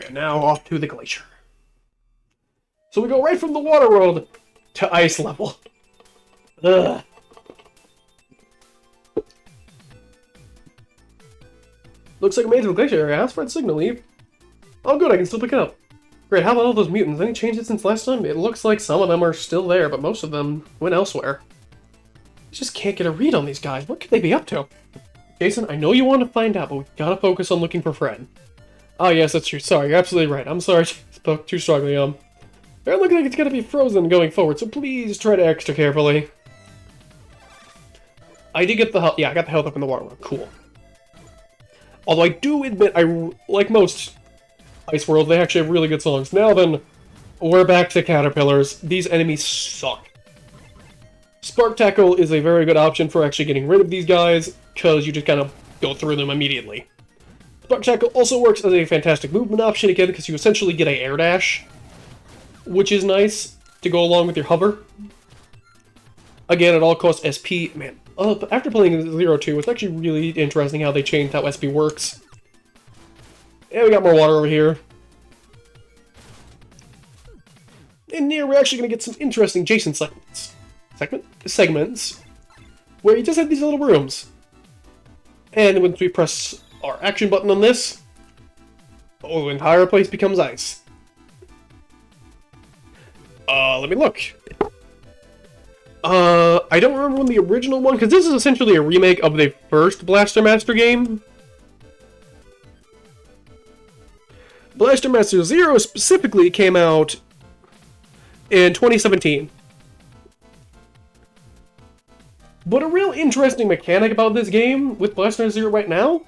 And now off to the glacier. So we go right from the water world to ice level. Ugh. Looks like I made it to the glacier area. Ask for a signal, leave. Oh good, I can still pick it up. Great, how about all those mutants? Any changes since last time? It looks like some of them are still there, but most of them went elsewhere. I just can't get a read on these guys. What could they be up to? Jason, I know you want to find out, but we've got to focus on looking for Fred. Oh yes, that's true. Sorry, you're absolutely right. I'm sorry I spoke too strongly. It looks like it's going to be frozen going forward, so please tread extra carefully. I did get the health. Yeah, I got the health up in the water. Cool. Although I do admit, like most Ice World, they actually have really good songs. Now then, we're back to caterpillars. These enemies suck. Spark Tackle is a very good option for actually getting rid of these guys, because you just kind of go through them immediately. Spark Tackle also works as a fantastic movement option, again, because you essentially get an air dash, which is nice to go along with your hover. Again, it all costs SP. Man, after playing 0-2, it's actually really interesting how they changed how SP works. And we got more water over here. And here we're actually going to get some interesting Jason segments. Segments. Where you just have these little rooms. And once we press our action button on this, the entire place becomes ice. Let me look. I don't remember when the original one, because this is essentially a remake of the first Blaster Master game. Blaster Master 0 specifically came out in 2017. But a real interesting mechanic about this game, with Blaster Master 0 right now,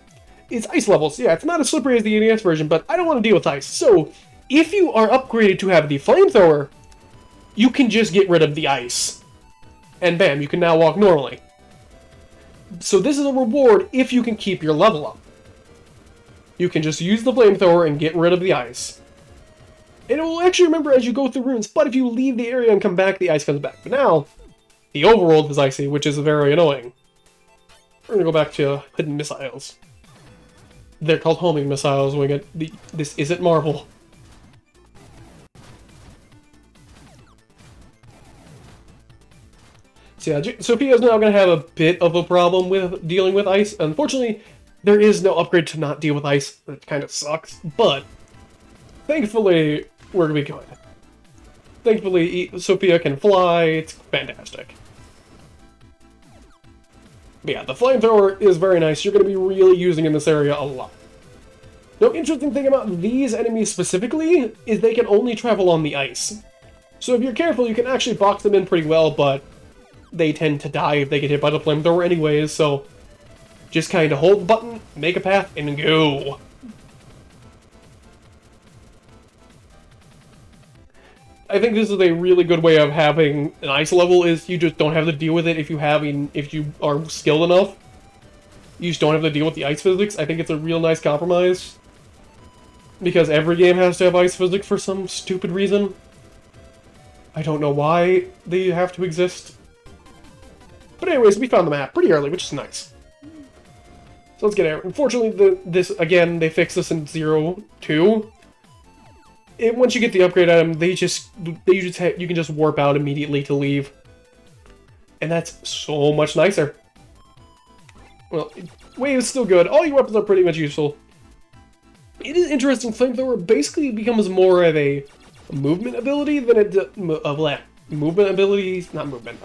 is ice levels. Yeah, it's not as slippery as the NES version, but I don't want to deal with ice. So, if you are upgraded to have the flamethrower, you can just get rid of the ice. And bam, you can now walk normally. So this is a reward if you can keep your level up. You can just use the flamethrower and get rid of the ice. And it will actually remember as you go through rooms, but if you leave the area and come back, the ice comes back. But now, the overworld is icy, which is very annoying. We're gonna go back to hidden missiles. They're called homing missiles, Wingit. This isn't Marvel. So yeah, Sophia's now going to have a bit of a problem with dealing with ice. Unfortunately, there is no upgrade to not deal with ice. That kind of sucks, but thankfully, we're going to be good. Thankfully, Sophia can fly. It's fantastic. But yeah, the flamethrower is very nice. You're going to be really using in this area a lot. The interesting thing about these enemies specifically is they can only travel on the ice. So if you're careful, you can actually box them in pretty well, but they tend to die if they get hit by the flamethrower anyways, so just kind of hold the button, make a path, and go. I think this is a really good way of having an ice level, is you just don't have to deal with it if you are skilled enough. You just don't have to deal with the ice physics. I think it's a real nice compromise. Because every game has to have ice physics for some stupid reason. I don't know why they have to exist. But anyways, we found the map pretty early, which is nice. So let's get it. Unfortunately, again, they fixed this in 0-2. Once you get the upgrade item, you can just warp out immediately to leave. And that's so much nicer. Well, Wave is still good. All your weapons are pretty much useful. It is interesting, Flamethrower basically becomes more of a movement ability than movement abilities, not movement,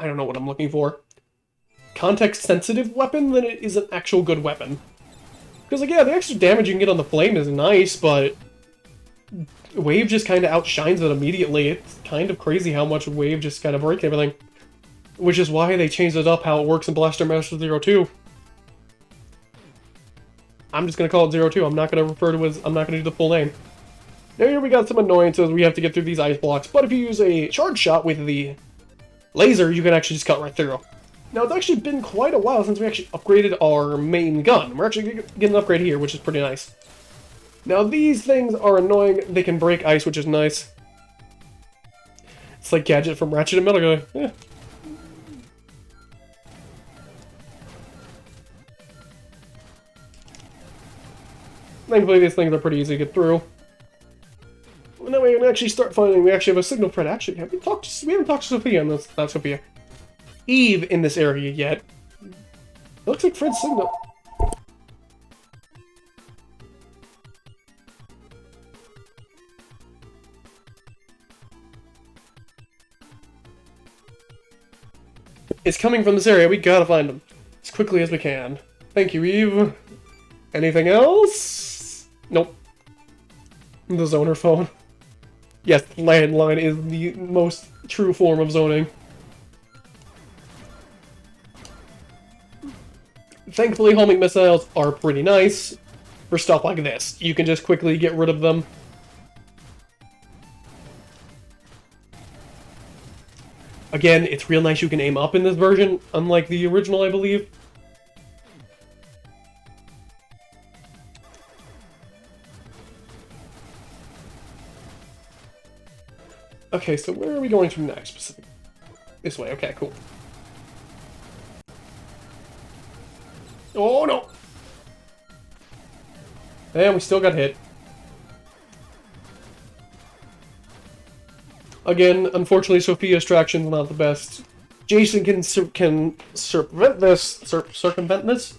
I don't know what I'm looking for. Context-sensitive weapon than it is an actual good weapon. Because, like, yeah, the extra damage you can get on the flame is nice, but Wave just kind of outshines it immediately. It's kind of crazy how much Wave just kind of breaks everything. Which is why they changed it up how it works in Blaster Master 0-2. I'm just going to call it 0-2. I'm not going to refer to it as, I'm not going to do the full name. Now here we got some annoyances. We have to get through these ice blocks, but if you use a charge shot with the laser, you can actually just cut right through. Now, it's actually been quite a while since we actually upgraded our main gun. We're actually getting an upgrade here, which is pretty nice. Now, these things are annoying. They can break ice, which is nice. It's like Gadget from Ratchet and Metal Guy. Yeah. thankfully these things are pretty easy to get through. And then we can actually start finding, we actually have a signal thread. Actually, we haven't talked to Sophia in this, not Sophia. Eve in this area yet. It looks like Fred's signal. It's coming from this area. We gotta find him as quickly as we can. Thank you, Eve. Anything else? Nope. The zoner phone. Yes, landline is the most true form of zoning. Thankfully, homing missiles are pretty nice for stuff like this. You can just quickly get rid of them. Again, it's real nice you can aim up in this version, unlike the original, I believe. Okay, so where are we going to next, specific? This way, okay, cool. Oh, no! And we still got hit. Again, unfortunately, Sophia's traction's not the best. Jason can circumvent this,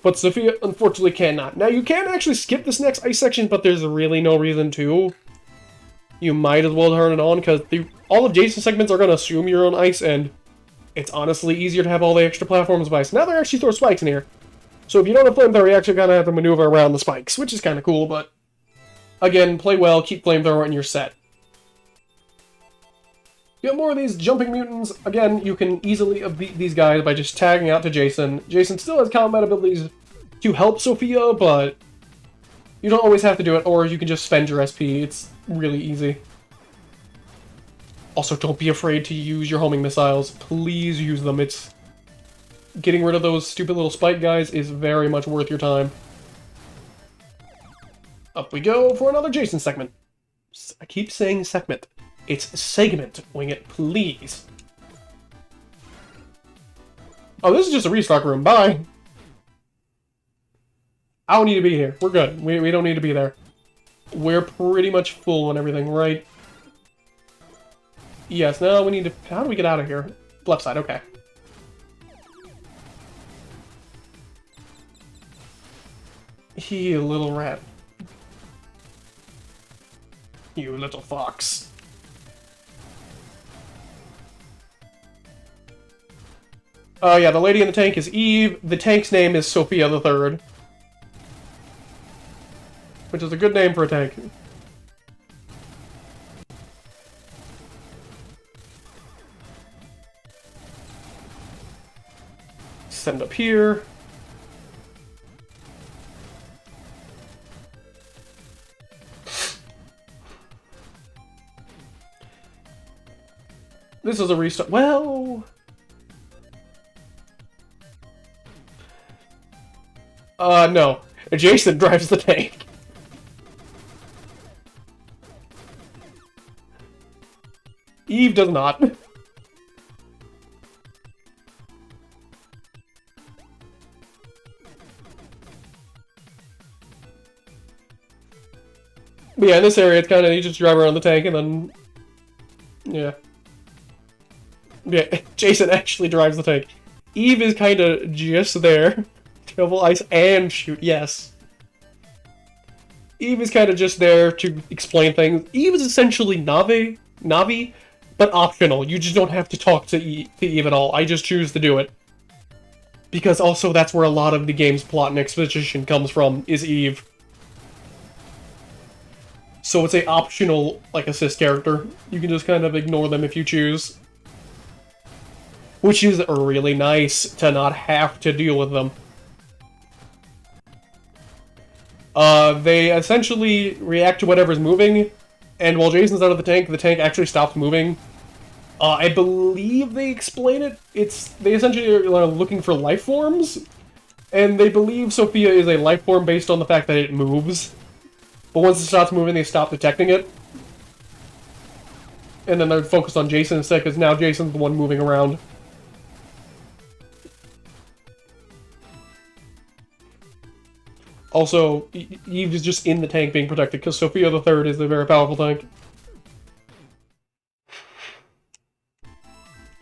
but Sophia unfortunately cannot. Now, you can actually skip this next ice section, but there's really no reason to. You might as well turn it on, because all of Jason's segments are going to assume you're on ice, and it's honestly easier to have all the extra platforms of ice. Now they actually throw spikes in here. So if you don't have flamethrower, you actually kind of have to maneuver around the spikes, which is kind of cool, but again, play well, keep flamethrower, and you're set. You have more of these jumping mutants. Again, you can easily beat these guys by just tagging out to Jason. Jason still has combat abilities to help Sophia, but you don't always have to do it, or you can just spend your SP. It's really easy. Also, don't be afraid to use your homing missiles. Please use them. It's getting rid of those stupid little spike guys is very much worth your time. Up we go for another Jason segment. I keep saying segment. It's segment, Wingit, please. Oh, this is just a restock room. Bye. I don't need to be here. We're good. We don't need to be there. We're pretty much full on everything, right? Yes, now we need to... How do we get out of here? Left side, okay. You little rat. You little fox. Oh yeah, the lady in the tank is Eve. The tank's name is Sophia the Third. Which is a good name for a tank. Send up here. This is a restart. Well... no. Jason drives the tank. Eve does not. But yeah, in this area, it's kind of, you just drive around the tank and then... Yeah. Yeah, Jason actually drives the tank. Eve is kind of just there. Shovel ice and shoot, yes. Eve is kind of just there to explain things. Eve is essentially Navi, but optional. You just don't have to talk to Eve at all. I just choose to do it. Because also that's where a lot of the game's plot and exposition comes from, is Eve. So it's a optional, like, assist character. You can just kind of ignore them if you choose. Which is really nice to not have to deal with them. They essentially react to whatever's moving, and while Jason's out of the tank actually stops moving. I believe they explain it. They essentially are looking for life forms, and they believe Sophia is a life form based on the fact that it moves. But once it stops moving, they stop detecting it. And then they're focused on Jason instead, because now Jason's the one moving around. Also, Eve is just in the tank being protected, because Sophia the Third is a very powerful tank.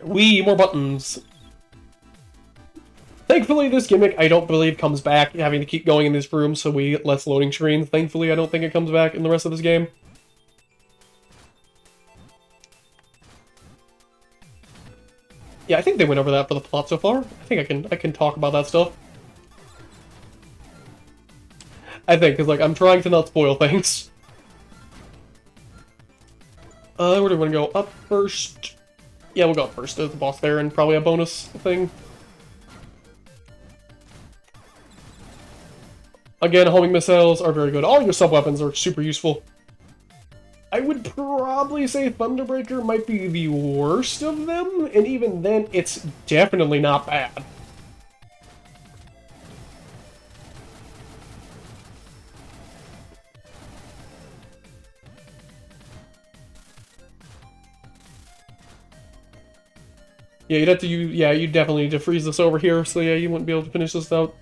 More buttons. Thankfully, this gimmick, I don't believe, comes back, having to keep going in this room so we get less loading screens. Thankfully, I don't think it comes back in the rest of this game. Yeah, I think they went over that for the plot so far. I think I can talk about that stuff. I think, because, like, I'm trying to not spoil things. Where do we want to go? Up first? Yeah, we'll go up first. There's the boss there, and probably a bonus thing. Again, homing missiles are very good. All your sub-weapons are super useful. I would probably say Thunderbreaker might be the worst of them, and even then, it's definitely not bad. Yeah, you'd have to use, yeah, you definitely need to freeze this over here, so yeah, you wouldn't be able to finish this without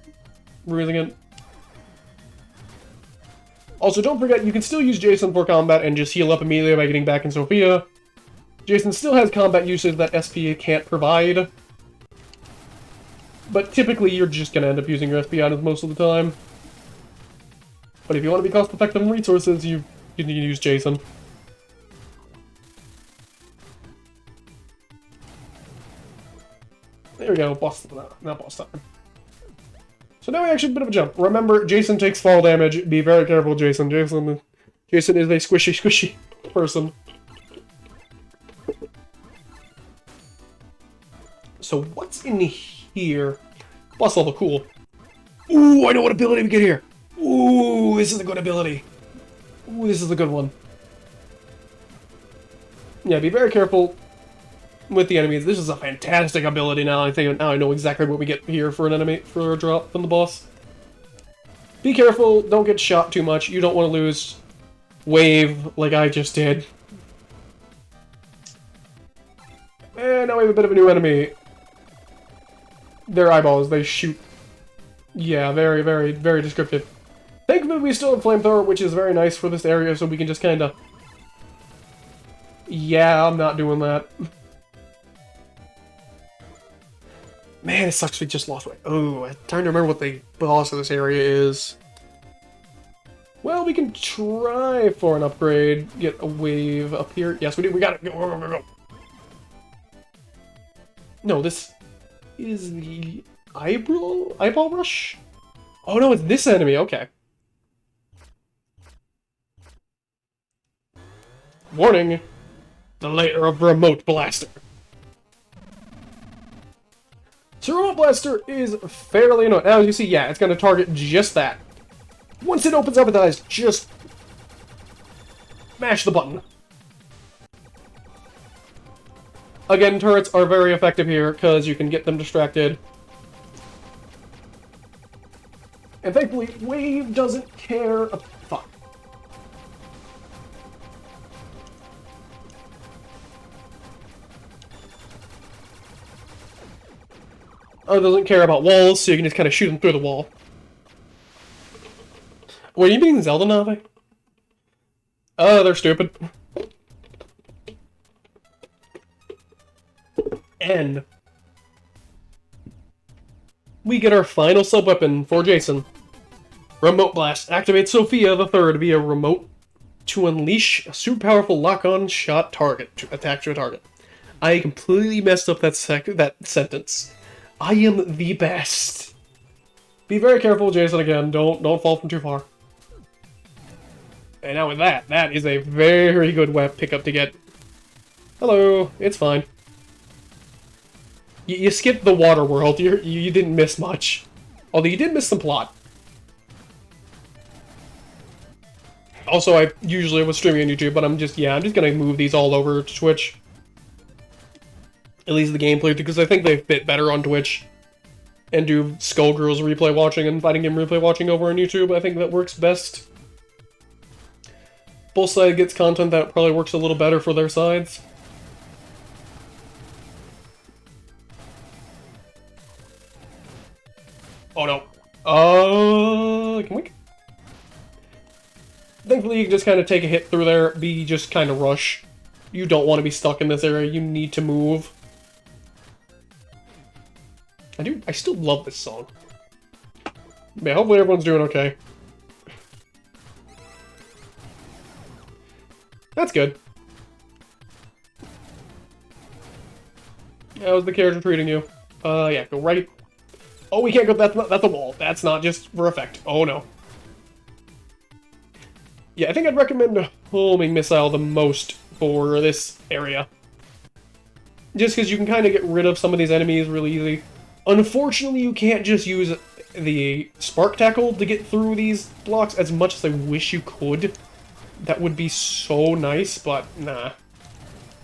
ruining it. Also, don't forget, you can still use Jason for combat and just heal up immediately by getting back in Sophia. Jason still has combat usage that SPA can't provide. But typically, you're just going to end up using your SP items most of the time. But if you want to be cost-effective in resources, you need to use Jason. There we go, boss time. So now we actually a bit of a jump. Remember, Jason takes fall damage. Be very careful, Jason. Jason is a squishy person. So what's in here? Boss level, cool. Ooh, I know what ability we get here. Ooh, this is a good ability. Ooh, this is a good one. Yeah, be very careful with the enemies. This is a fantastic ability now. Now I know exactly what we get here for an enemy, for a drop from the boss. Be careful, don't get shot too much. You don't want to lose wave like I just did. And now we have a bit of a new enemy. Their eyeballs, they shoot. Yeah, very, very, very descriptive. Thankfully, we still have Flamethrower, which is very nice for this area, so we can just kind of... Yeah, I'm not doing that. Man, it sucks we just lost weight. Oh, I'm trying to remember what the boss of this area is. Well, we can try for an upgrade. Get a wave up here. Yes, we do. We got it. Go. No, this is the eyeball rush? Oh no, it's this enemy. Okay. Warning. The layer of Remote Blaster. So Remote Blaster is fairly annoying. Now, as you see, yeah, it's going to target just that. Once it opens up its eyes, just mash the button. Again, turrets are very effective here, because you can get them distracted. And thankfully, Wave doesn't care a fuck. Oh, it doesn't care about walls, so you can just kind of shoot them through the wall. Wait, you mean Zelda Na'vi? Oh, they're stupid. And we get our final sub-weapon for Jason. Remote Blast. Activate Sophia the Third via remote to unleash a super powerful lock-on shot target to attack to a target. I completely messed up that sentence. I am the best. Be very careful, Jason, again. Don't fall from too far. And now with that is a very good pickup to get. Hello, it's fine. You skipped the water world. You didn't miss much. Although you did miss some plot. Also, I usually was streaming on YouTube, but I'm just gonna move these all over to Twitch. At least the gameplay, because I think they fit better on Twitch. And do Skullgirls replay watching and Fighting Game replay watching over on YouTube. I think that works best. Both sides gets content that probably works a little better for their sides. Oh no. Can we Thankfully, you can just kind of take a hit through there, B, just kind of rush. You don't want to be stuck in this area, you need to move. I still love this song. Yeah, hopefully everyone's doing okay. That's good. How's the character treating you? Yeah, go right. Oh, we can't go, that's a wall. That's not just for effect. Oh, no. Yeah, I think I'd recommend homing missile the most for this area. Just because you can kind of get rid of some of these enemies really easy. Unfortunately, you can't just use the spark tackle to get through these blocks as much as I wish you could. That would be so nice, but nah.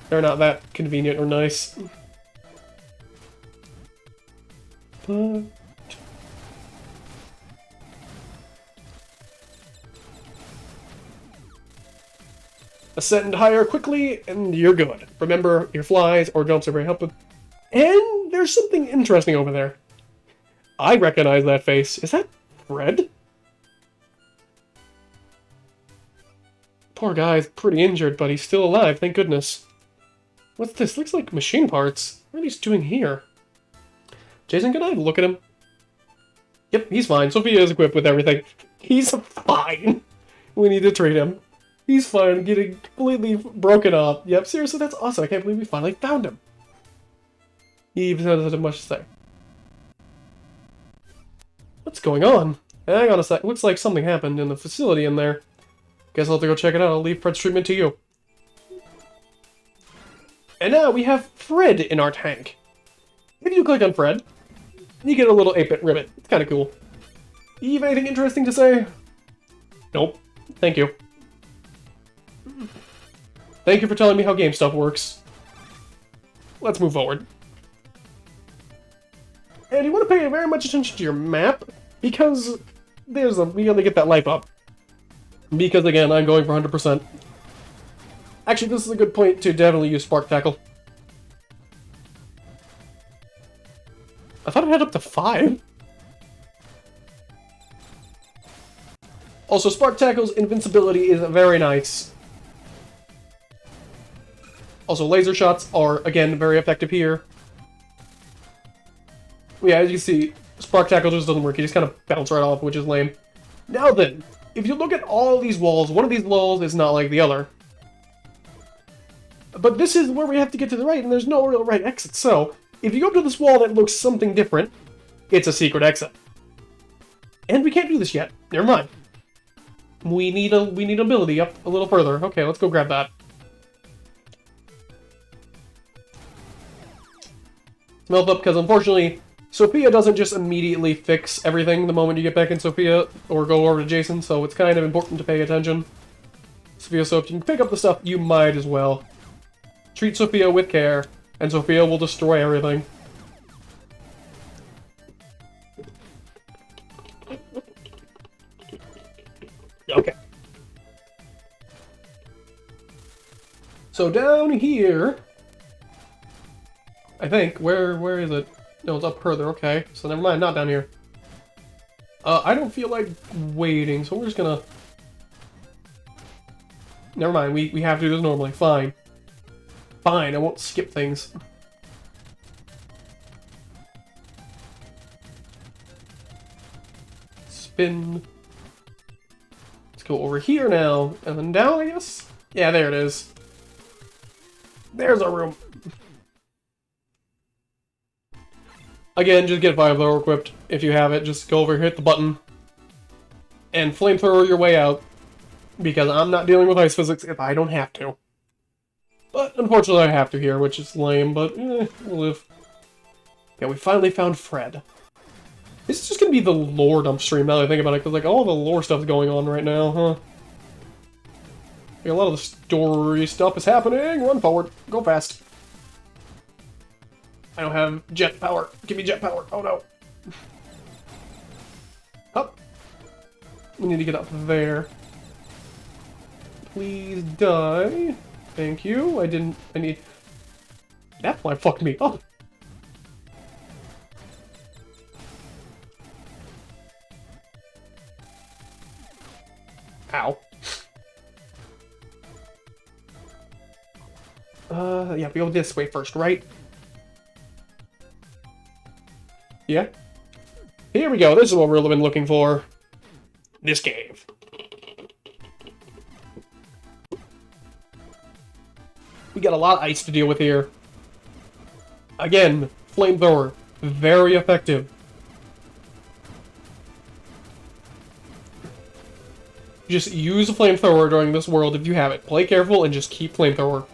They're not that convenient or nice. But... ascend higher quickly, and you're good. Remember, your flies or jumps are very helpful. And there's something interesting over there. I recognize that face. Is that Fred? Poor guy's pretty injured, but he's still alive, thank goodness. What's this? Looks like machine parts. What are these doing here? Jason, can I look at him? Yep, he's fine. Sophia is equipped with everything. He's fine. We need to treat him. He's fine, getting completely broken up. Yep, seriously, that's awesome. I can't believe we finally found him. He even doesn't have much to say. What's going on? Hang on a sec. Looks like something happened in the facility in there. Guess I'll have to go check it out. I'll leave Fred's treatment to you. And now we have Fred in our tank. If you click on Fred, you get a little 8-bit ribbon. It's kind of cool. You have anything interesting to say? Nope. Thank you. Thank you for telling me how game stuff works. Let's move forward. And you want to pay very much attention to your map, because we only get that life up. Because again, I'm going for 100%. Actually, this is a good point to definitely use Spark Tackle. I thought it had up to 5. Also, Spark Tackle's invincibility is very nice. Also, laser shots are, again, very effective here. Yeah, as you see, Spark Tackle just doesn't work. You just kind of bounce right off, which is lame. Now then, if you look at all of these walls, one of these walls is not like the other. But this is where we have to get to the right, and there's no real right exit. So, if you go to this wall that looks something different, it's a secret exit. And we can't do this yet. Never mind. We need ability up a little further. Okay, let's go grab that. Melt up, because unfortunately, Sophia doesn't just immediately fix everything the moment you get back in Sophia, or go over to Jason, so it's kind of important to pay attention. Sophia, so if you can pick up the stuff, you might as well. Treat Sophia with care, and Sophia will destroy everything. Okay. So down here... I think. Where is it? No, it's up further. Okay. So never mind. Not down here. I don't feel like waiting, so we're just gonna... Never mind. We have to do this normally. Fine. Fine. I won't skip things. Spin. Let's go over here now. And then down, I guess? Yeah, there it is. There's our room. Again, just get Flamethrower equipped. If you have it, just go over here, hit the button, and Flamethrower your way out. Because I'm not dealing with ice physics if I don't have to. But unfortunately I have to here, which is lame, but we'll live. Yeah, we finally found Fred. This is just gonna be the lore dump stream now that I think about it, because like all the lore stuff's going on right now, huh? Like, a lot of the story stuff is happening. Run forward. Go fast. I don't have jet power. Give me jet power. Oh no. Up. We need to get up there. Please die. Thank you. I need... That fly fucked me up. Ow. Yeah, we go this way first, right? Yeah. Here we go. This is what we've been looking for. This cave. We got a lot of ice to deal with here. Again, flamethrower. Very effective. Just use a flamethrower during this world if you have it. Play careful and just keep flamethrower.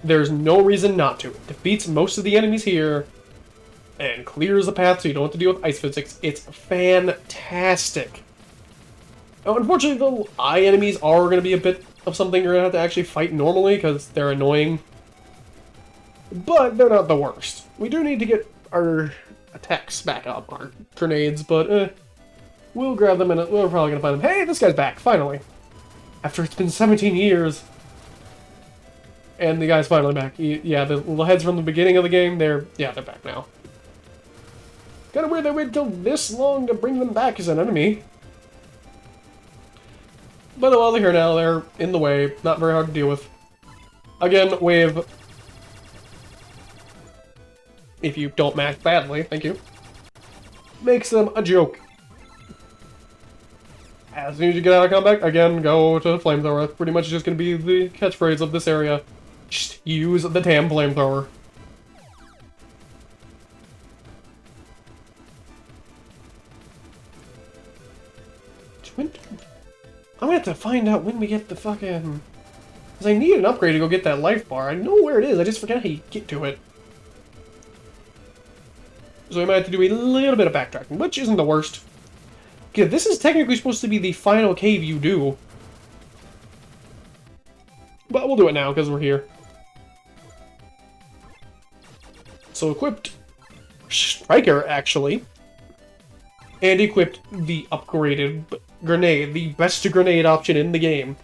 There's no reason not to. It defeats most of the enemies here and clears the path so you don't have to deal with ice physics. It's fantastic. Oh, unfortunately, the eye enemies are going to be a bit of something you're going to have to actually fight normally because they're annoying. But they're not the worst. We do need to get our attacks back up, our grenades, but we'll grab them and we're probably going to find them. Hey, this guy's back, finally. After it's been 17 years. And the guy's finally back. Yeah, the little heads from the beginning of the game, they're back now. Kind of weird they waited till this long to bring them back as an enemy. But while they're here now, they're in the way. Not very hard to deal with. Again, wave. If you don't match badly, thank you. Makes them a joke. As soon as you get out of combat, again, go to flamethrower. That's pretty much just going to be the catchphrase of this area. Just use the damn flamethrower. I'm gonna have to find out when we get the fucking... Because I need an upgrade to go get that life bar. I know where it is, I just forget how you get to it. So we might have to do a little bit of backtracking, which isn't the worst. Okay, this is technically supposed to be the final cave you do. But we'll do it now, because we're here. So equipped Striker, actually. And equipped the upgraded grenade, the best grenade option in the game.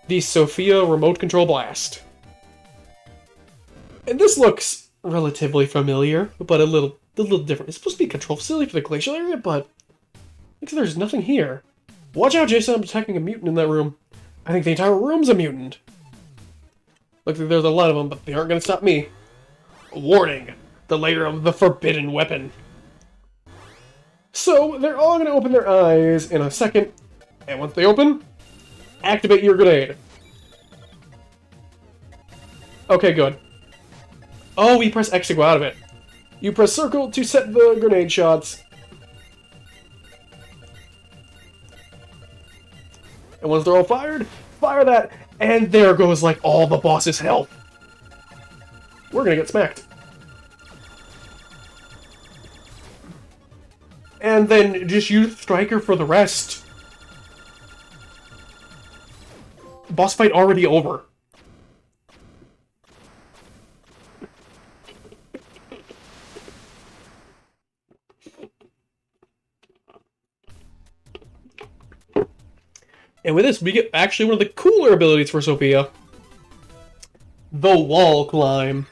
The Sophia Remote Control Blast. And this looks relatively familiar, but a little different. It's supposed to be a control facility for the glacial area, but looks like there's nothing here. Watch out, Jason, I'm detecting a mutant in that room. I think the entire room's a mutant. Looks like there's a lot of them, but they aren't going to stop me. Warning, the layer of the forbidden weapon. So, they're all going to open their eyes in a second, and once they open, activate your grenade. Okay, good. Oh, we press X to go out of it. You press circle to set the grenade shots. And once they're all fired, fire that, and there goes, like, all the boss's health. We're gonna get smacked. And then just use Striker for the rest. Boss fight already over. And with this, we get actually one of the cooler abilities for Sophia. The wall climb.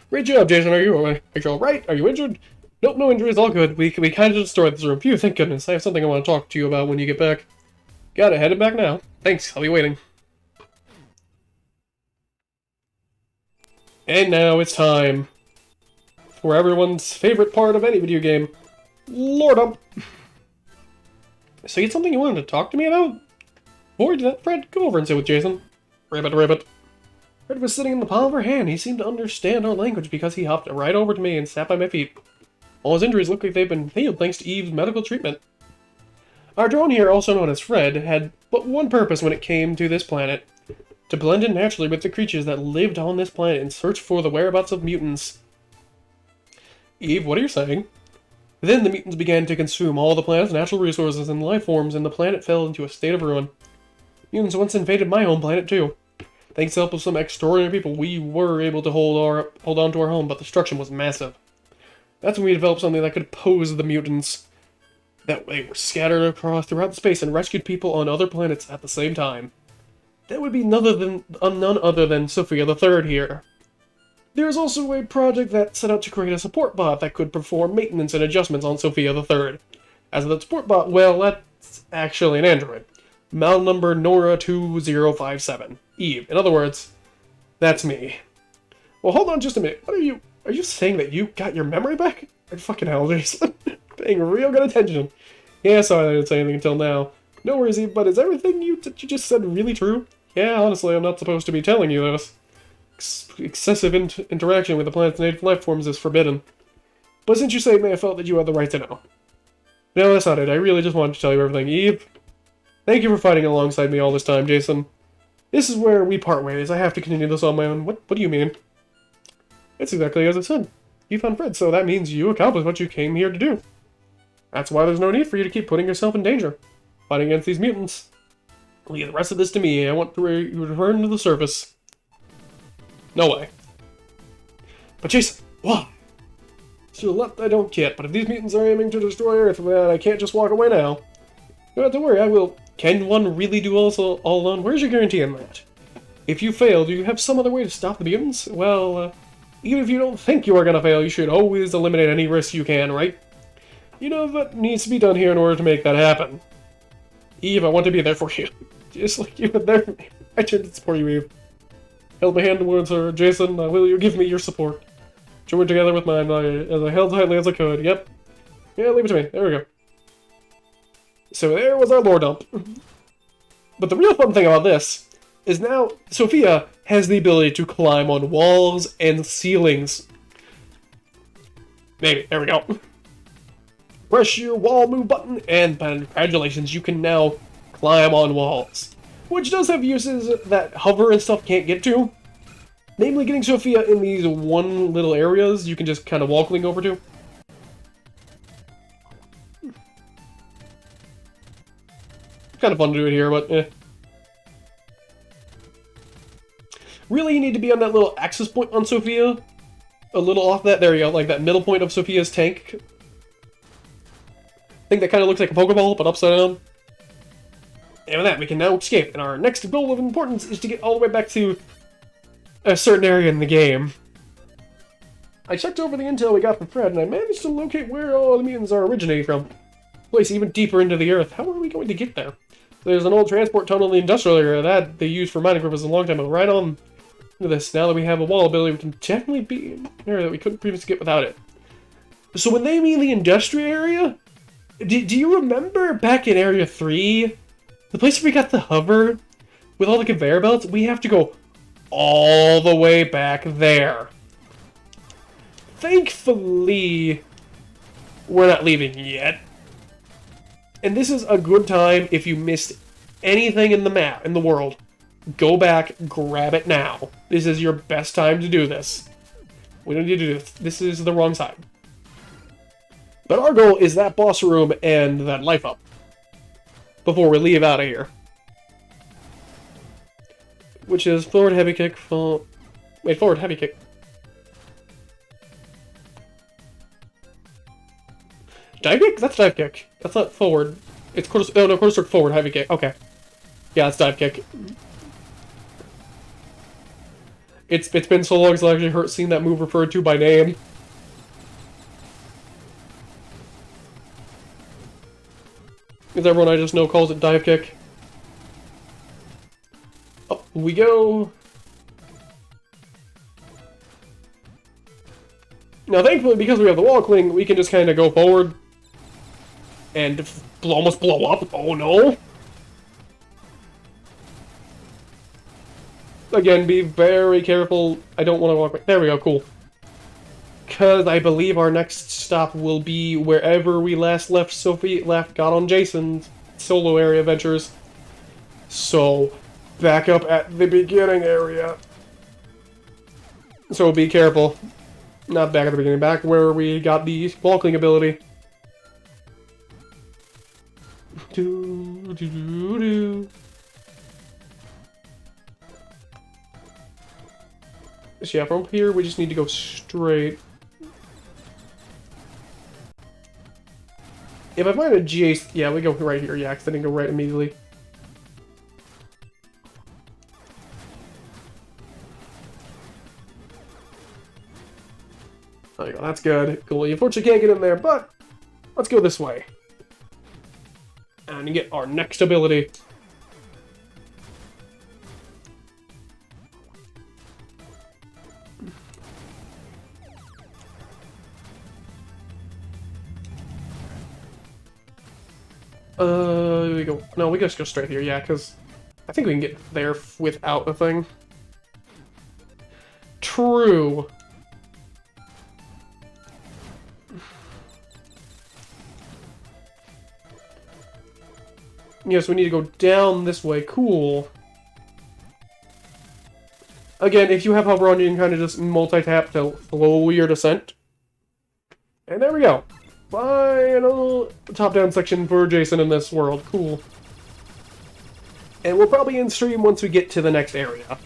Great job, Jason. Are you alright? Are you injured? Nope, no injuries, all good. We kind of destroyed this room. Phew, thank goodness. I have something I want to talk to you about when you get back. Got it, headed back now. Thanks, I'll be waiting. And now it's time for everyone's favorite part of any video game. Lordum. So you had something you wanted to talk to me about? Before we do that, Fred, go over and sit with Jason. Ribbit. Fred was sitting in the palm of her hand. He seemed to understand our language because he hopped right over to me and sat by my feet. All his injuries look like they've been healed thanks to Eve's medical treatment. Our drone here, also known as Fred, had but one purpose when it came to this planet. To blend in naturally with the creatures that lived on this planet and search for the whereabouts of mutants. Eve, what are you saying? Then the mutants began to consume all the planet's natural resources and life forms, and the planet fell into a state of ruin. Mutants once invaded my home planet, too. Thanks to the help of some extraordinary people, we were able to hold on to our home, but the destruction was massive. That's when we developed something that could oppose the mutants. That way, were scattered across throughout space and rescued people on other planets at the same time. That would be none other than Sophia the Third here. There is also a project that set out to create a support bot that could perform maintenance and adjustments on Sophia the Third. As of the support bot, well, that's actually an android. Model number Nora 2057. Eve. In other words, That's me. Well, hold on just a minute. What are you saying that you got your memory back? Like, fucking hell, Jason. Paying real good attention. Yeah, sorry I didn't say anything until now. No worries, Eve, but is everything that you just said really true? Yeah, honestly, I'm not supposed to be telling you this. Excessive interaction with the planet's native life forms is forbidden. But since you say it, may I felt that you had the right to know. No, that's not it. I really just wanted to tell you everything. Eve, thank you for fighting alongside me all this time, Jason. This is where we part ways. I have to continue this on my own. What do you mean? It's exactly as I said. You found Fred, so that means you accomplished what you came here to do. That's why there's no need for you to keep putting yourself in danger. Fighting against these mutants. Leave the rest of this to me. I want to return to the surface. No way. But Jason, what? So left I don't get, but if these mutants are aiming to destroy Earth, then I can't just walk away now. You don't have to worry, I will. Can one really do all alone? Where's your guarantee on that? If you fail, do you have some other way to stop the mutants? Well, even if you don't think you are gonna fail, you should always eliminate any risk you can, right? You know what needs to be done here in order to make that happen. Eve, I want to be there for you. Just like you were there for me. I turned to support you, Eve. Held my hand towards her. Jason, will you give me your support? Joined together with mine as I held tightly as I could. Yep. Yeah, leave it to me. There we go. So there was our lore dump. But the real fun thing about this is now Sophia has the ability to climb on walls and ceilings. Maybe. There we go. Press your wall move button, and congratulations, you can now climb on walls. Which does have uses that hover and stuff can't get to. Namely, getting Sophia in these one little areas you can just kind of walking over to. Kind of fun to do it here, but eh. Really, you need to be on that little access point on Sophia. A little off that, there you go, like that middle point of Sophia's tank. Thing that kind of looks like a Pokeball, but upside down. And with that, we can now escape. And our next goal of importance is to get all the way back to a certain area in the game. I checked over the intel we got from Fred, and I managed to locate where all the mutants are originating from. Place even deeper into the Earth. How are we going to get there? There's an old transport tunnel in the industrial area that they used for mining purposes a long time ago. Right on into this. Now that we have a wall ability, we can definitely be in an area that we couldn't previously get without it. So when they mean the industrial area, do you remember back in Area 3? The place where we got the hover with all the conveyor belts? We have to go all the way back there. Thankfully, we're not leaving yet. And this is a good time if you missed anything in the map, in the world. Go back, grab it now. This is your best time to do this. We don't need to do this. This is the wrong side. But our goal is that boss room and that life up. Before we leave out of here. Which is forward heavy kick, forward heavy kick. Dive kick? That's dive kick. That's not forward. It's quarter, oh no, quarter stroke forward heavy kick. Okay. Yeah, it's dive kick. It's been so long since I actually heard seen that move referred to by name. Because everyone I just know calls it dive kick. Up we go. Now thankfully, because we have the wall cling, we can just kind of go forward. And almost blow up. Oh no. Again, be very careful. I don't want to walk back. There we go, cool. Because I believe our next stop will be wherever we last left Sophie, got on Jason's solo area adventures. So, back up at the beginning area. So be careful. Not back at the beginning, back where we got the walking ability. So yeah, from here we just need to go straight. If I find a GA, yeah, we go right here, yeah, because I didn't go right immediately. There you go, that's good. Cool, you unfortunately can't get in there, but let's go this way. And get our next ability. we go? No, we just go straight here, yeah, because I think we can get there without a thing. True. Yes, we need to go down this way. Cool. Again, if you have hover on, you can kind of just multi-tap to slow your descent. And there we go. Final top-down section for Jason in this world. Cool. And we'll probably end stream once we get to the next area.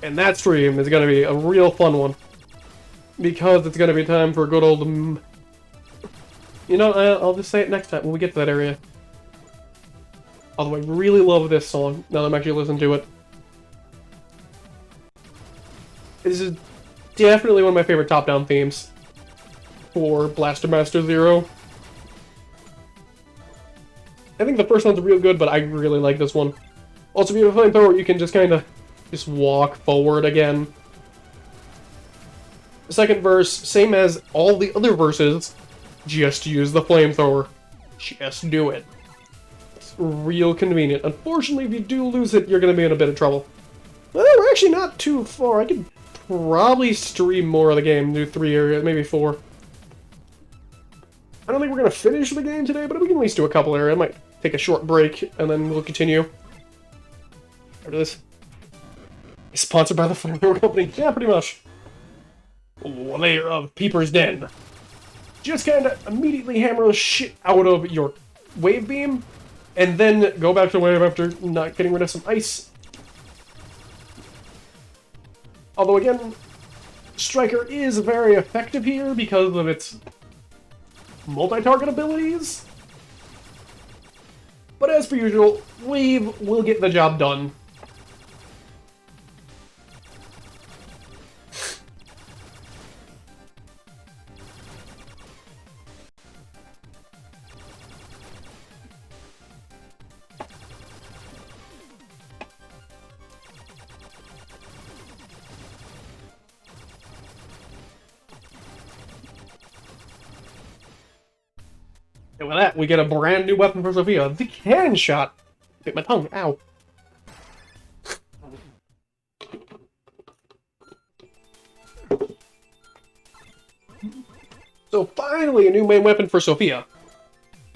And that stream is going to be a real fun one. Because it's going to be time for good old... You know, I'll just say it next time when we get to that area. Although I really love this song, now that I'm actually listening to it. This is definitely one of my favorite top-down themes for Blaster Master Zero. I think the first one's real good, but I really like this one. Also, if you have a flamethrower, you can just kind of just walk forward again. The second verse, same as all the other verses, just use the flamethrower. Just do it. It's real convenient. Unfortunately, if you do lose it, you're going to be in a bit of trouble. Well, we're actually not too far. I could probably stream more of the game, do 3 areas, maybe 4. I don't think we're going to finish the game today, but we can at least do a couple areas. I might take a short break, and then we'll continue. After this. It's sponsored by the Flamethrower Company. Yeah, pretty much. Layer of Peeper's Den. Just kind of immediately hammer the shit out of your wave beam, and then go back to wave after not getting rid of some ice. Although again, Striker is very effective here because of its multi-target abilities. But as per usual, Wave will get the job done. And with that, we get a brand new weapon for Sophia, the cannon shot. Bit my tongue, ow. So finally, a new main weapon for Sophia.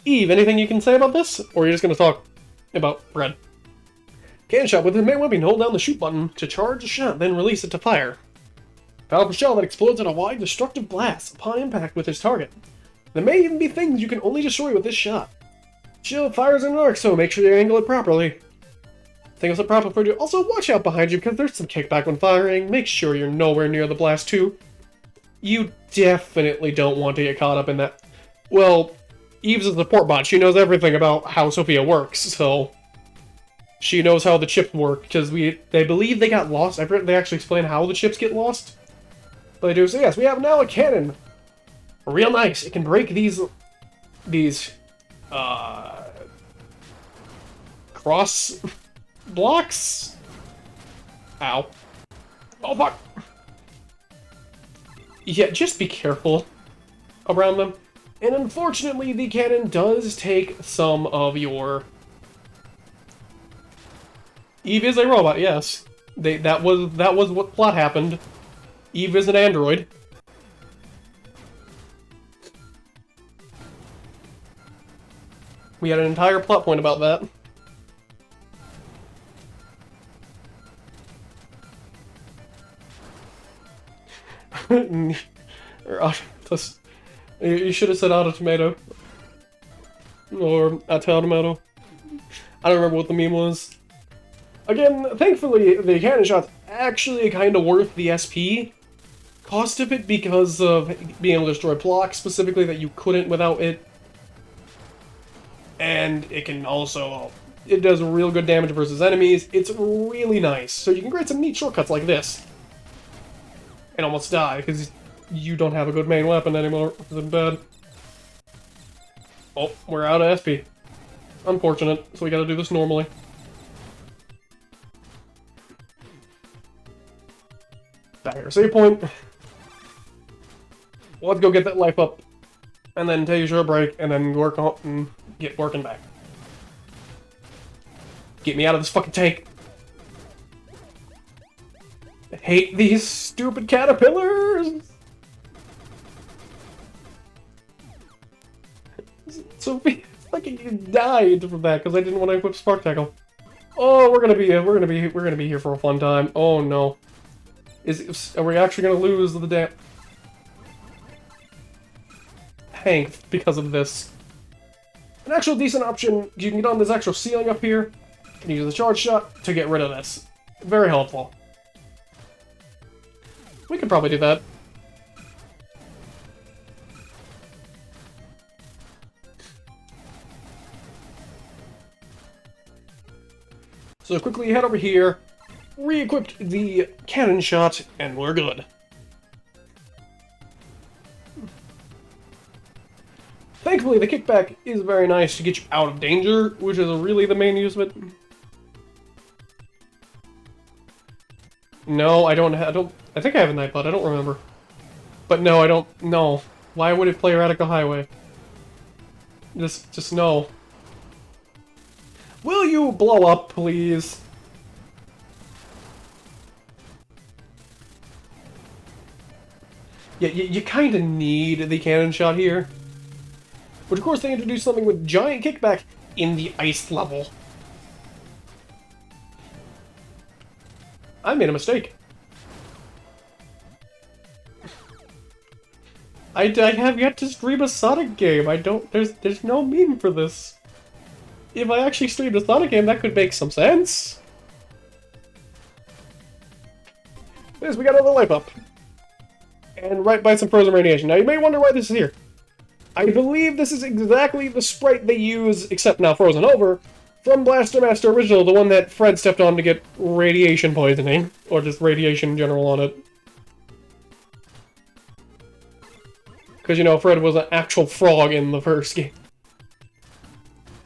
Eve, anything you can say about this? Or are you just going to talk about Red? Cannon shot with his main weapon, hold down the shoot button to charge a shot, then release it to fire. Powerful shell that explodes in a wide, destructive blast upon impact with his target. There may even be things you can only destroy with this shot. Shield fires in an arc, so make sure you angle it properly. Things are proper for you. Also, watch out behind you because there's some kickback when firing. Make sure you're nowhere near the blast too. You definitely don't want to get caught up in that. Well, Eve's a support bot. She knows everything about how Sophia works, so she knows how the chips work because they believe they got lost. I forget they actually explain how the chips get lost. But they do. So yes, we have now a cannon. Real nice. It can break these cross blocks. Ow. Oh fuck. Yeah, just be careful around them. And unfortunately, the cannon does take some of your... Eve is a robot, yes. That was what plot happened. Eve is an android. We had an entire plot point about that. You should have said auto tomato. Or a tomato. I don't remember what the meme was. Again, thankfully, the cannon shot's actually kind of worth the SP cost of it because of being able to destroy blocks, specifically that you couldn't without it. And it can also, it does real good damage versus enemies. It's really nice. So you can create some neat shortcuts like this. And almost die, because you don't have a good main weapon anymore. It's bad. Oh, we're out of SP. Unfortunate, so we gotta do this normally. Back here, save point. Let's go get that life up. And then take a short break, and then work on and get working back. Get me out of this fucking tank. I hate these stupid caterpillars! Sophia fucking died from that because I didn't want to equip Spark Tackle. Oh, we're gonna be here for a fun time. Oh no. Are we actually gonna lose the damn Hank because of this? An actual decent option, you can get on this actual ceiling up here and use the charge shot to get rid of this. Very helpful. We could probably do that. So quickly head over here, re-equipped the cannon shot, and we're good. Thankfully, the kickback is very nice to get you out of danger, which is really the main use of it. No, I think I have a Nightbot, I don't remember. But no, I don't, no. Why would it play Radical Highway? Just no. Will you blow up, please? Yeah, you kind of need the cannon shot here. But of course they introduced something with giant kickback in the ice level. I made a mistake. I have yet to stream a Sonic game. There's no meme for this. If I actually streamed a Sonic game, that could make some sense. Yes, we got another life up. And right by some frozen radiation. Now you may wonder why this is here. I believe this is exactly the sprite they use, except now frozen over, from Blaster Master Original, the one that Fred stepped on to get radiation poisoning, or just radiation in general on it. Because, you know, Fred was an actual frog in the first game.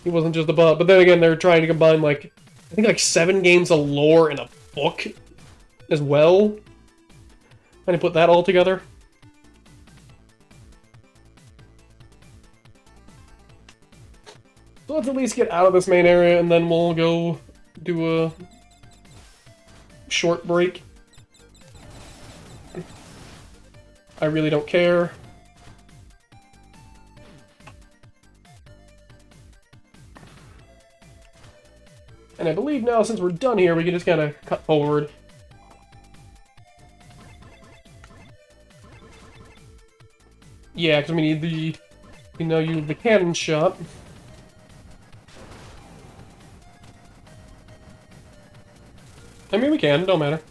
He wasn't just a bot. But then again, they're trying to combine, like, I think like 7 games of lore in a book as well. And to put that all together. So let's at least get out of this main area, and then we'll go do a short break. I really don't care. And I believe now, since we're done here, we can just kind of cut forward. Yeah, because we need the, use the cannon shot. I mean, we can, don't matter.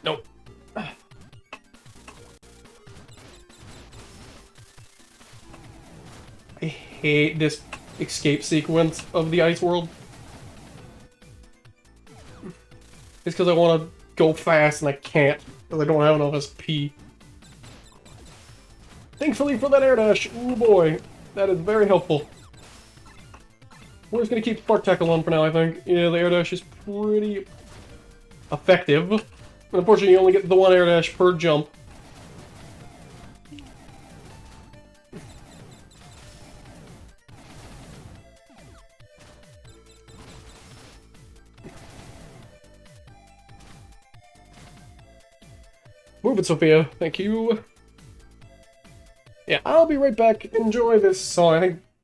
Nope. I hate this escape sequence of the ice world. It's because I want to go fast and I can't, because I don't have enough SP. Thankfully for that air dash, oh boy, that is very helpful. We're just going to keep Spark Tackle on for now, I think. Yeah, the air dash is pretty effective. But unfortunately, you only get the one air dash per jump. Move it, Sophia. Thank you. Yeah, I'll be right back. Enjoy this song. I think